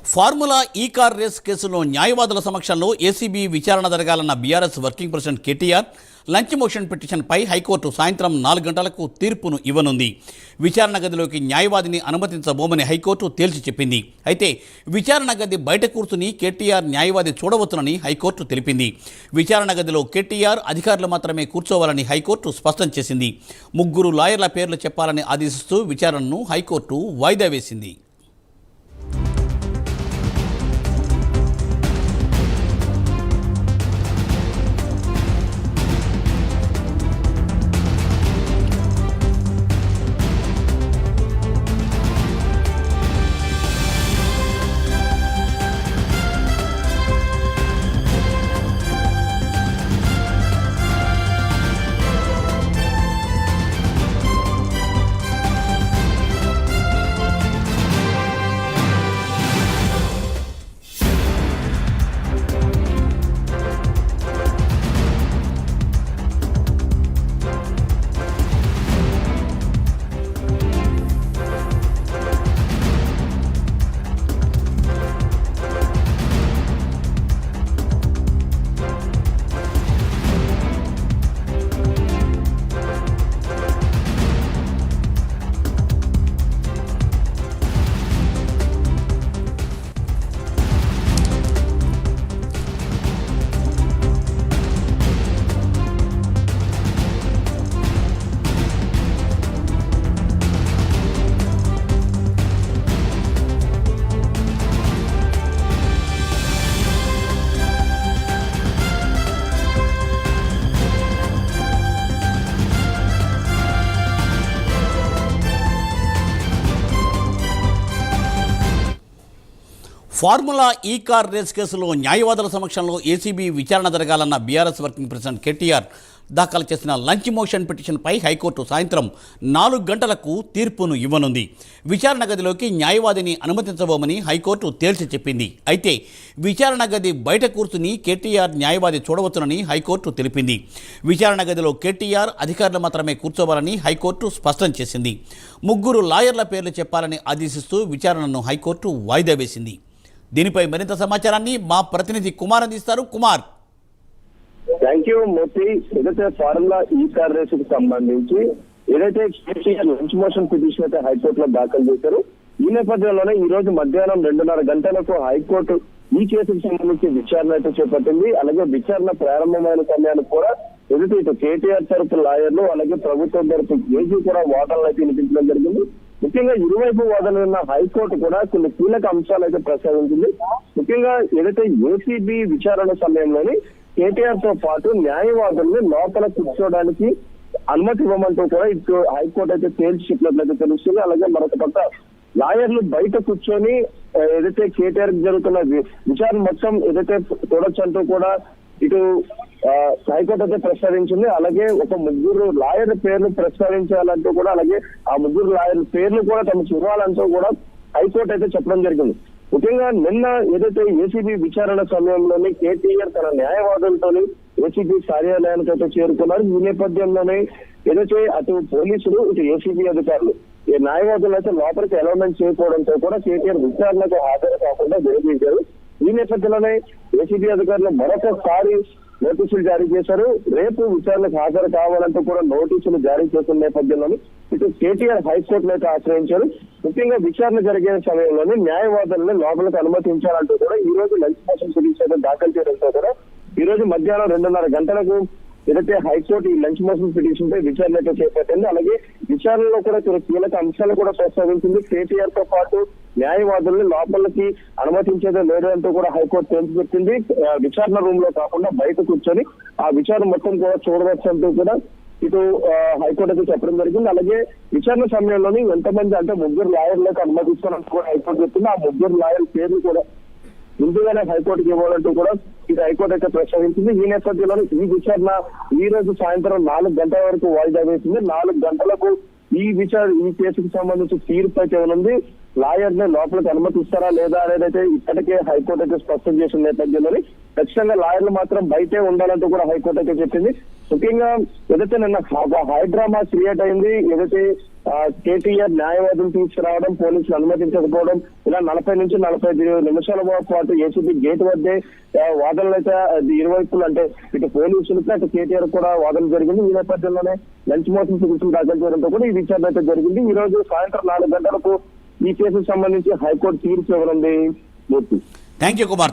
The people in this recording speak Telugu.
ఫార్ములా ఈ కార్ రేస్ కేసులో న్యాయవాదుల సమక్షంలో ఏసీబీ విచారణ జరగాలన్న BRS working president KTR lunch motion పిటిషన్పై హైకోర్టు సాయంత్రం 4 గంటలకు తీర్పును ఇవ్వనుంది. విచారణ గదిలోకి న్యాయవాదిని అనుమతించబోమని హైకోర్టు తేల్చి చెప్పింది. అయితే విచారణ గది బయట కూర్చుని కేటీఆర్ న్యాయవాది చూడవచ్చునని హైకోర్టు తెలిపింది. విచారణ గదిలో కేటీఆర్ అధికారులు మాత్రమే కూర్చోవాలని హైకోర్టు స్పష్టం చేసింది. 3 లాయర్ల పేర్లు చెప్పాలని ఆదేశిస్తూ విచారణను హైకోర్టు వాయిదా వేసింది. ఫార్ములా ఈ కార్ రేస్ కేసులో న్యాయవాదుల సమక్షంలో ఏసీబీ విచారణ జరగాలన్న బీఆర్ఎస్ వర్కింగ్ ప్రెసిడెంట్ కేటీఆర్ దాఖలు చేసిన లంచ్ మోషన్ పిటిషన్పై హైకోర్టు సాయంత్రం 4 గంటలకు తీర్పును ఇవ్వనుంది. విచారణ గదిలోకి న్యాయవాదిని అనుమతించబోమని హైకోర్టు తేల్చి చెప్పింది. అయితే విచారణ గది బయట కూర్చుని కేటీఆర్ న్యాయవాది చూడవచ్చునని హైకోర్టు తెలిపింది. విచారణ గదిలో కేటీఆర్ అధికారులు మాత్రమే కూర్చోవాలని హైకోర్టు స్పష్టం చేసింది. 3 లాయర్ల పేర్లు చెప్పాలని ఆదేశిస్తూ విచారణను హైకోర్టు వాయిదా వేసింది. దీనిపై మరింత సమాచారాన్ని మా ప్రతినిధి కుమార్ అందిస్తారు. కుమార్, థ్యాంక్ యూ మూర్తి. ఏదైతే ఫార్ములా ఈ కార్ రేస్ కు సంబంధించి ఏదైతే కేటీఆర్ లంచ్ మోషన్ పిటిషన్ అయితే హైకోర్టులో దాఖలు చేశారు, ఈ నేపథ్యంలోనే ఈ రోజు మధ్యాహ్నం 2:30 గంటలకు హైకోర్టు ఈ కేసుకు సంబంధించి విచారణ అయితే చేపట్టింది. అలాగే విచారణ ప్రారంభమైన సమయానికి కూడా ఏదైతే ఇటు కేటీఆర్ తరపు లాయర్లు అలాగే ప్రభుత్వం తరపు ఏజీ కూడా వాదనలు అయితే వినిపించడం జరిగింది. ముఖ్యంగా ఇరువైపు వాదనలు ఉన్న హైకోర్టు కూడా కొన్ని కీలక అంశాలు అయితే ప్రస్తావించింది. ముఖ్యంగా ఏదైతే ఏసీబీ విచారణ సమయంలోని కేటీఆర్ తో పాటు న్యాయవాదుల్ని లోపల కూర్చోవడానికి అనుమతి ఇవ్వమంటూ కూడా ఇటు హైకోర్టు అయితే తేల్చి చెప్పినట్లయితే తెలుస్తుంది. అలాగే మరొక పక్క లాయర్లు బయట కూర్చొని ఏదైతే కేటీఆర్ జరుగుతున్న విచారణ మొత్తం ఏదైతే చూడొచ్చంటూ కూడా ఇటు హైకోర్టు అయితే ప్రస్తావించింది. అలాగే ఒక 3 లాయర్ల పేర్లు ప్రస్తావించాలంటూ కూడా, అలాగే ఆ 3 లాయర్ల పేర్లు కూడా తమకు ఇవ్వాలంటూ కూడా హైకోర్టు అయితే చెప్పడం జరిగింది. ముఖ్యంగా నిన్న ఏదైతే ఏసీబీ విచారణ సమయంలోనే కేటీఆర్ తన న్యాయవాదులతోని ఏసీబీ కార్యాలయానికి అయితే చేరుకున్నారు. ఈ నేపథ్యంలోనే ఏదైతే అటు పోలీసులు ఇటు ఏసీబీ అధికారులు ఈ న్యాయవాదులు అయితే లోపలికి అలౌన్మెంట్ చేయకపోవడంతో కూడా కేటీఆర్ విచారణకు హాజరు కాకుండా విరమించారు. ఈ నేపథ్యంలోనే ఏసీబీ అధికారులు మరొకసారి నోటీసులు జారీ చేశారు. రేపు విచారణకు హాజరు కావాలంటూ కూడా నోటీసులు జారీ చేసిన నేపథ్యంలోని ఇటు కేటీఆర్ హైకోర్టును అయితే ఆశ్రయించారు. ముఖ్యంగా విచారణ జరిగే సమయంలోనే న్యాయవాదులను లోపలికి అనుమతించాలంటూ కూడా ఈ రోజు లంచ్ మోషన్ పిటిషన్ దాఖలు చేయడంతో కూడా ఈ రోజు మధ్యాహ్నం 2:30 గంటలకు ఏదైతే హైకోర్టు ఈ లంచ్ మోషన్ పిటిషన్ పై విచారణ అయితే చేపట్టింది. అలాగే విచారణలో కూడా కొన్ని కీలక అంశాలు కూడా ప్రస్తావించింది. కేటీఆర్ తో పాటు న్యాయవాదుల్ని లోపలికి అనుమతించేదే లేదు అంటూ కూడా హైకోర్టు తేల్చి చెప్పింది. విచారణ రూమ్ లో కాకుండా బయట కూర్చొని ఆ విచారణ మొత్తం కూడా చూడవచ్చు అంటూ కూడా ఇటు హైకోర్టు అయితే చెప్పడం జరిగింది. అలాగే విచారణ సమయంలోని ఎంతమంది అంటే 3 లాయర్లకు అనుమతిస్తారంటూ కూడా హైకోర్టు చెప్పింది. ఆ 3 లాయర్ల పేర్లు కూడా ముందుగానే హైకోర్టుకి ఇవ్వాలంటూ కూడా ఇది హైకోర్టు అయితే ప్రస్తావించింది. ఈ నేపథ్యంలో ఈ విచారణ ఈ రోజు సాయంత్రం 4 గంటల వరకు వాయిదా వేసింది. 4 గంటలకు ఈ కేసుకు సంబంధించి తీర్పు అయితే ఉంది. లాయర్ ని లోపలికి అనుమతిస్తారా లేదా అనేది అయితే ఇప్పటికే హైకోర్టు అయితే స్పష్టం చేసిన నేపథ్యంలోని ఖచ్చితంగా లాయర్లు మాత్రం బయటే ఉండాలంటూ కూడా హైకోర్టు అయితే చెప్పింది. ముఖ్యంగా ఏదైతే నిన్న హైడ్రామా క్రియేట్ అయింది, ఏదైతే కేటీఆర్ న్యాయవాదులు తీసుకురావడం, పోలీసులు అనుమతించకపోవడం, ఇలా 40 నుంచి 45 నిమిషాల పాటు ఏసీబీ గేట్ వద్దే వాదనలు అయితే ఇరువైపులు అంటే ఇటు పోలీసులకి అటు కేటీఆర్ కూడా వాదన జరిగింది. ఈ నేపథ్యంలోనే లంచ్ మోషన్ పిటిషన్ దాఖలు చేయడంతో కూడా ఈ విచారణ అయితే జరిగింది. ఈ రోజు సాయంత్రం 4 గంటలకు ఈ కేసుకు సంబంధించి హైకోర్టు తీర్పు ఇవ్వనుంది. Thank you Kumar.